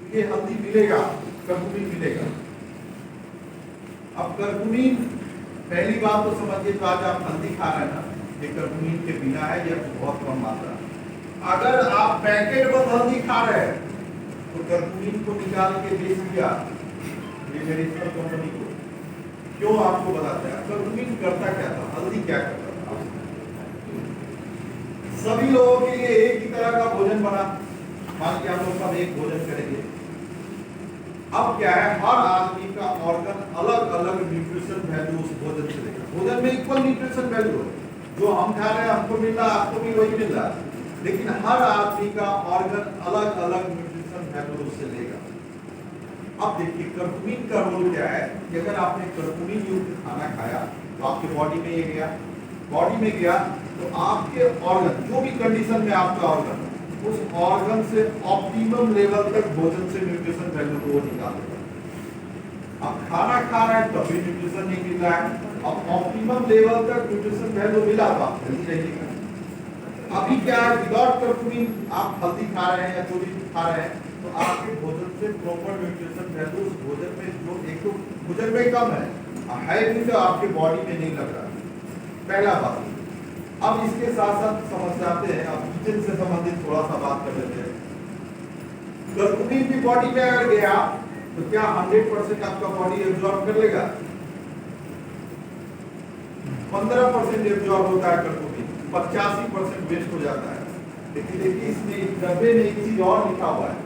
ये हल्दी मिलेगा, कर्कुमिन मिलेगा। अब कर्कुमिन पहली बात तो समझिए, तो आज आप हल्दी खा रहे हैं ना, ये कर्कुमिन के बिना है, ये बहुत कम मात्रा। अगर आप पैकेट बंद हल्दी खा रहे हैं तो कर्कुमिन को निकाल के बेच दिया ये मेडिसिनल कंपनी को। क्यों आपको बताते हैं, कर्कुमिन करता क्या था, हल्दी क्या करता था। सभी लोगों के लिए एक ही तरह का भोजन बना, मान के हम लोग सब एक भोजन करेंगे। अब क्या है, हर आदमी का ऑर्गन अलग अलग न्यूट्रिशन वैल्यू उस भोजन से लेगा। भोजन में इक्वल न्यूट्रिशन वैल्यू है, जो हम खा रहे हैं हमको मिल रहा है, आपको भी वही मिल रहा है, लेकिन हर आदमी का ऑर्गन अलग अलग न्यूट्रिशन वैल्यू उससे लेगा। अब देखिए कर्कुमिन का रोल क्या है कि अगर आपने कर्कुमिन युक्त खाना खाया तो आपके बॉडी में ये गया, बॉडी में गया तो आपके ऑर्गन, जो भी कंडीशन में आपका ऑर्गन, उस ऑर्गन से ऑप्टिमम लेवल तक भोजन से न्यूट्रिशन वैल्यू को वो निकालेगा। अब खाना खा रहा है तब भी न्यूट्रिशन नहीं मिल रहा है, अब ऑप्टिमम लेवल तक न्यूट्रिशन वैल्यू मिला तो आप हेल्दी रहिएगा। अभी क्या है, विदाउट कर्कुमिन आप हल्दी खा रहे हैं या जो भी खा रहे हैं तो आपके भोजन से प्रॉपर न्यूट्रिशन वैल्यू उस भोजन में, जो एक तो भोजन में कम है भी, तो आपके बॉडी में नहीं लग रहा है, पहला बात। अब इसके साथ साथ समझ जाते हैं, अब किचन से संबंधित थोड़ा सा बात कर लेते हैं। कर्कुमिन भी बॉडी में अगर गया तो क्या 100% आपका बॉडी एब्जॉर्ब कर लेगा? 15% एब्जॉर्ब होता है कर्कुमिन, 85% वेस्ट हो जाता है। लेकिन देखिए इसमें डब्बे में एक चीज और लिखा हुआ है,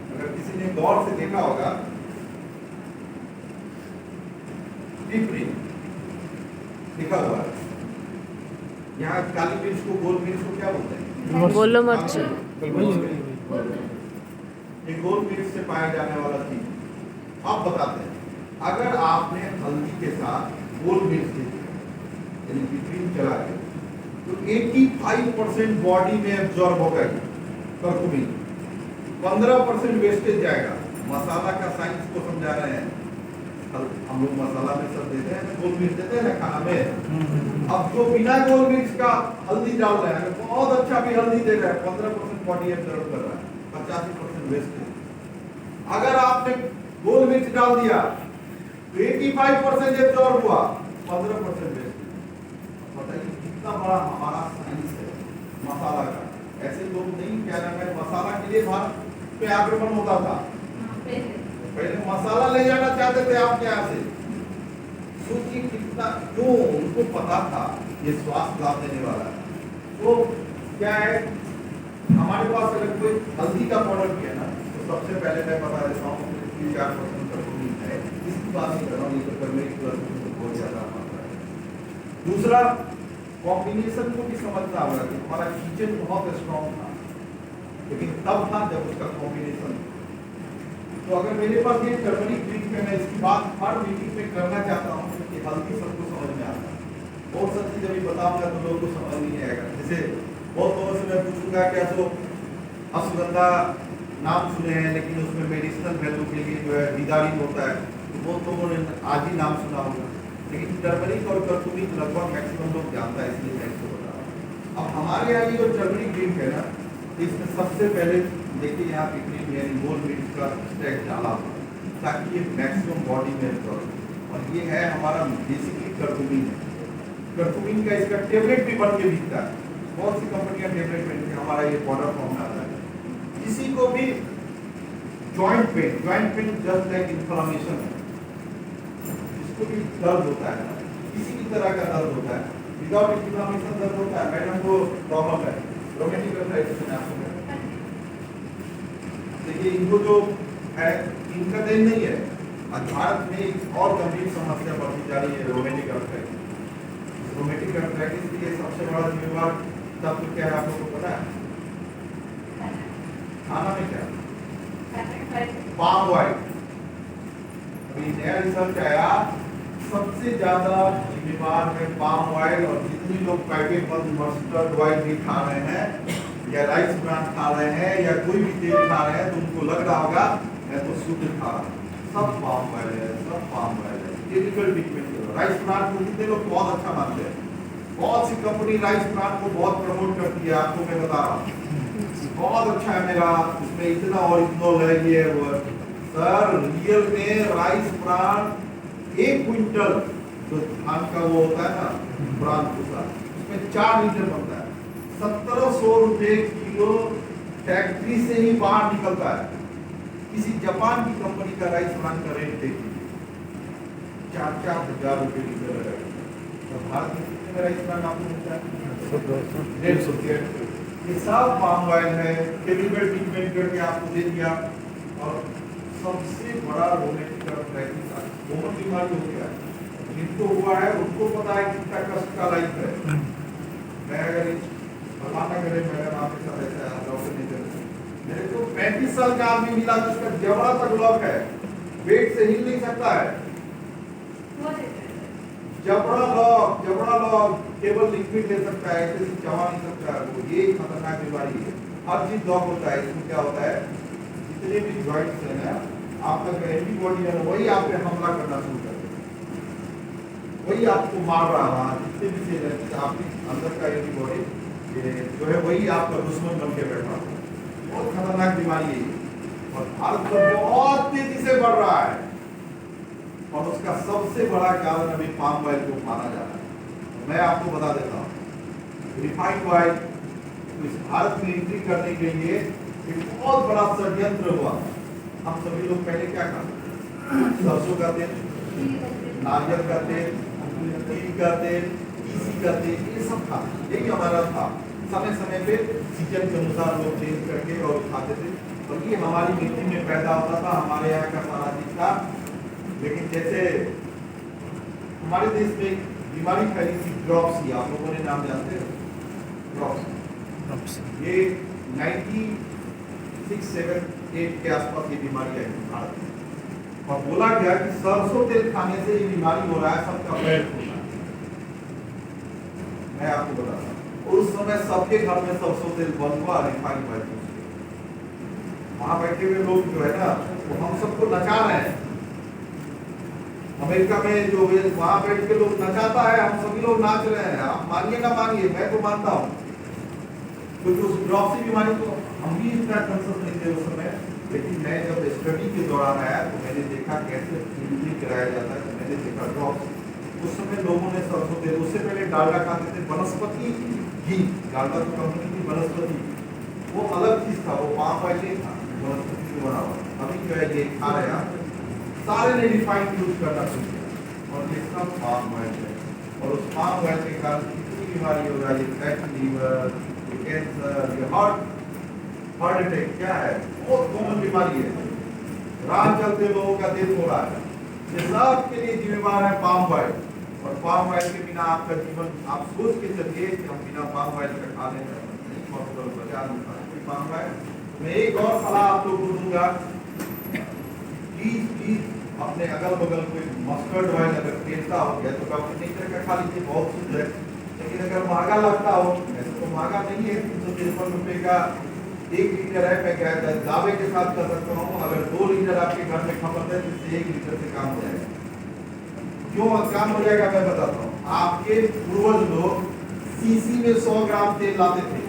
अगर किसी ने गौर से देखा होगा, लिखा हुआ है यहाँ, काली मिर्च को, गोल मिर्च को क्या बोलते हैं? गोलो मिर्च। ये गोल मिर्च से पाया जाने वाला चीज। अब बताते हैं, अगर आपने हल्दी के साथ गोल मिर्च दे दिया, यानी बिटवीन चला गया, तो 85% बॉडी में एब्जॉर्ब होगा कर्कुमिन, 15% वेस्टेज जाएगा। मसाला का साइंस को समझा रहे हैं, हम लोग मसाला में सब देते हैं, गोल मिर्च देते हैं ना खाना में। अब जो बिना गोल मिर्च का हल्दी डाल रहे हैं, बहुत अच्छा भी हल्दी दे रहे हैं, 15% बॉडी एब्जॉर्ब कर रहा है, 85% वेस्टेज। अगर आपने गोल मिर्च डाल दिया तो 85% एब्जॉर्ब हुआ, 15% वेस्टेज। बताइए कितना बड़ा हमारा साइंस है मसाला का। ऐसे लोग नहीं, क्या नाम है, मसाला के लिए भारत पे आक्रमण होता था, पहले मसाला ले जाना चाहते थे आपके यहाँ से। सोचिए कितना, क्यों, उनको पता था ये स्वास्थ्य लाभ देने वाला है। तो क्या है, हमारे पास अगर कोई हल्दी का पाउडर भी है ना, तो सबसे पहले मैं बता देता हूँ 3-4% कर्कुमिन है, इसकी बात नहीं कर रहा हूँ, ये तो टर्मरिक बहुत ज्यादा मात्रा है। दूसरा, कॉम्बिनेशन को भी समझना होगा कि हमारा किचन बहुत स्ट्रॉन्ग था, लेकिन तब था जब उसका कॉम्बिनेशन। तो अगर मेरे पास ये टर्मरिक ड्रिंक है, मैं इसकी बात हर मीटिंग में करना चाहता हूँ कि हल्दी सबको समझ में आता है। बहुत सारी चीज अभी बताऊंगा तो लोगों को समझ नहीं आएगा। जैसे बहुत लोगों से मैं पूछूंगा क्या सो अश्वगंधा नाम सुने हैं, लेकिन उसमें मेडिसिनल वैल्यू के लिए जो है विदारिन होता है, तो बहुत लोगों ने आज ही नाम सुना होगा, लेकिन टर्मरिक और कर्कुमिन लगभग मैक्सिमम लोग जानता है, इसलिए मैं इसको बता रहा हूँ। अब हमारे यहाँ ये जो टर्मरिक ड्रिंक है ना, इसमें सबसे पहले देखिए यहाँ पिपरीन यानी गोल मिर्च का स्टैक डाला हुआ, ताकि ये मैक्सिमम बॉडी में एब्जॉर्ब। और ये है हमारा बेसिकली कर्कुमिन है। कर्कुमिन का इसका टेबलेट भी बन के बिकता है, बहुत सी कंपनियां टेबलेट बनती है, हमारा ये पाउडर फॉर्म में आता है। किसी को भी joint pain just like inflammation है, जिसको भी दर्द होता है, किसी भी तरह का दर्द होता है, विदाउट इन्फ्लामेशन दर्द होता है, मैडम को प्रॉब्लम है रोमेटिक अर्थराइटिस में, आपको देखिए इनको जो है इनका देन नहीं है। आज भारत में एक और गंभीर समस्या बढ़ती जा रही है, रोमेटिक अर्थराइटिस। रोमेटिक अर्थराइटिस के लिए सबसे बड़ा जिम्मेवार तत्व क्या है, आप लोगों को पता है? खाना में क्या? Palm oil. अभी नया रिसर्च आया, सबसे ज्यादा जिम्मेवार है पाम ऑयल। और जितनी लोग पैकेट बंद मस्टर्ड ऑयल भी खा रहे हैं, या राइस ब्रांड खा रहे हैं, या कोई भी तेल खा रहे हैं, तो उनको लग रहा होगा मैं तो शुद्ध खा रहा हूँ, सब पाम ऑयल है, सब पाम ऑयल है। केमिकल ट्रीटमेंट राइस ब्रांड को कितने लोग बहुत अच्छा मानते हैं, बहुत सी कंपनी राइस ब्रांड को बहुत प्रमोट करती है, आपको मैं बता रहा हूँ। बहुत अच्छा है मेरा, इसमें इतना ओरिजिनल है ये वो। सर रियल में राइस ब्रान 1 क्विंटल जो धान का वो होता है ना ब्रान भूसा, उसमें 4 लीटर बनता है। 1700 रुपए किलो फैक्ट्री से ही बाहर निकलता है। किसी जापान की कंपनी का राइस ब्रान का रेट देखिए 4-4 हजार रुपए लीटर है। तो भारत में कितने का राइस ब्रान आपको मिलता है? 150। ये सब पाम ऑयल है, केमिकल ट्रीटमेंट करके आपको दे दिया। और सबसे बड़ा रोमेटिक कॉमन बीमारी हो गया, जिनको हुआ है उनको पता है कितना कष्ट का लाइफ है। मैं अगर भगवान ना करे मैडम आपके साथ ऐसा डॉक्टर नहीं करे, मेरे को 35 साल का आदमी मिला जिसका जबड़ा तक लॉक है, वेट से हिल नहीं सकता है। जबड़ा लॉक केवल लिक्विड ले सकता है, ऐसे चबा नहीं सकता है वो। ये खतरनाक बीमारी है। हर चीज लॉक होता है। इसमें क्या होता है, जितने भी जॉइंट्स हैं ना, आपका जो एंटीबॉडी है वही आप पे हमला करना शुरू कर देगा, वही आपको मार रहा है। जितने भी सेल है आपके अंदर का एंटीबॉडी जो है वही आपका दुश्मन बन के बैठा है। बहुत खतरनाक बीमारी है ये, और भारत में बहुत तेजी से बढ़ रहा है। और उसका सबसे बड़ा कारण अभी पाम ऑयल को माना जा रहा है। मैं आपको बता देता हूँ, रिफाइंड ऑयल इस भारत में एंट्री करने के लिए एक बहुत बड़ा षड्यंत्र हुआ। हम सभी लोग पहले क्या खाते, सरसों का तेल, नारियल का तेल, तिल का तेल, तीसी का तेल, ये सब खाते, यही हमारा था। समय समय पे सीजन के अनुसार लोग चेंज करके और खाते थे, और ये हमारी मिट्टी में पैदा होता था, हमारे यहाँ का सारा चीज था। लेकिन जैसे हमारे देश में एक बीमारी फैली थी ड्रॉप्सी, आप लोगों ने नाम जानते हो ड्रॉप्सी? ये 96-7-8 के आसपास ये बीमारी आई भारत में, और बोला गया कि सरसों तेल खाने से ये बीमारी हो रहा है, सबका पेट फूल रहा है। मैं आपको बता रहा हूँ, उस समय सबके घर में सरसों तेल बंद हुआ, रिफाइंड ऑयल। वहां बैठे हुए लोग जो है ना, वो हम सबको नचा रहे हैं। अमेरिका में जो वहां बैठ के लोग नचाता है, हम सभी लोग नाच रहे हैं। आप मानिए ना मानिए, मैं तो मानता हूँ, क्योंकि उस ड्रॉप्सी बीमारी को हम भी इतना कंसर्न नहीं थे उस समय। लेकिन मैं जब स्टडी के दौरान आया तो मैंने देखा कैसे ट्रीटमेंट कराया जाता है। तो मैंने देखा ड्रॉप्स, उस समय लोगों ने सरसों तेल, उससे पहले डालडा खाते थे, वनस्पति घी, डालडा तो कंपनी की वनस्पति, वो अलग चीज था, वो पाम ऑयल नहीं था, वनस्पति से बना हुआ। अभी जो है ये खा रहे हैं, सारे ने रिफाइंड यूज करना शुरू किया, और ये सब पाम ऑयल है। और उस पाम ऑयल के कारण कितनी बीमारी हो रहा है, फैटी लीवर, कैंसर, ये हार्ट अटैक, क्या है बहुत कॉमन बीमारी है। राह चलते लोगों का डेथ हो रहा है। ये सब के लिए जिम्मेवार है पाम ऑयल। और पाम ऑयल के बिना आपका जीवन, आप सोच के चलिए कि हम बिना पाम ऑयल का खा लेंगे, बचा नहीं पाएंगे पाम ऑयल। मैं एक और सलाह आप लोगों को दूंगा, प्लीज अपने अगल बगल कोई मस्टर्ड ऑयल अगर बेचता हो गया तो डॉक्टर नेचर का खा लीजिए, बहुत शुद्ध है। लेकिन अगर महंगा लगता हो, ऐसे तो महंगा नहीं है, 353 रुपए का 1 लीटर है। मैं क्या दावे के साथ कर सकता हूँ, अगर 2 लीटर आपके घर में खपत है तो इससे 1 लीटर से काम हो जाएगा। क्यों काम हो जाएगा मैं बताता हूँ। आपके पूर्वज लोग सीसी में 100 ग्राम तेल लाते थे।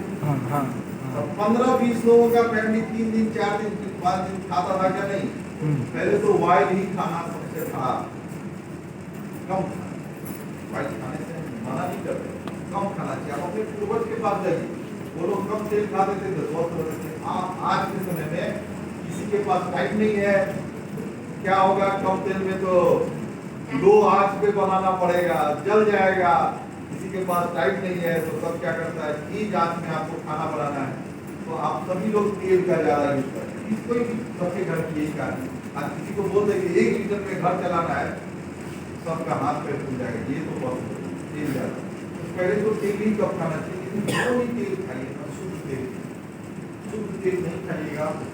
15-20 लोगों का फैमिली 3 दिन 4 दिन 5 दिन खाता था क्या? नहीं। पहले तो ऑयल ही खाना सबसे खराब, कम ऑयल खाने से मना नहीं करते, कम खाना चाहिए। आप अपने पूर्वज के पास जाइए, वो लोग कम तेल खा देते थे, स्वस्थ रहते थे। आज के समय में किसी के पास टाइम नहीं है, क्या होगा, कम तेल में तो लो आंच पे बनाना पड़ेगा, जल जाएगा। किसी के पास टाइम नहीं है तो सब क्या करता है, तेज आंच में आपको खाना बनाना है, तो आप सभी लोग तेल का ज्यादा यूज करते हैं। कोई भी सबके घर की यही कहानी। आज किसी को बोल दे कि 1 लीटर में घर चलाना है, सबका हाथ पैर फूल जाएगा, ये तो बहुत तेल ज्यादा। तो पहले तो तेल ही कब खाना चाहिए, लेकिन जो भी तेल खाइए, शुद्ध तेल नहीं खाइएगा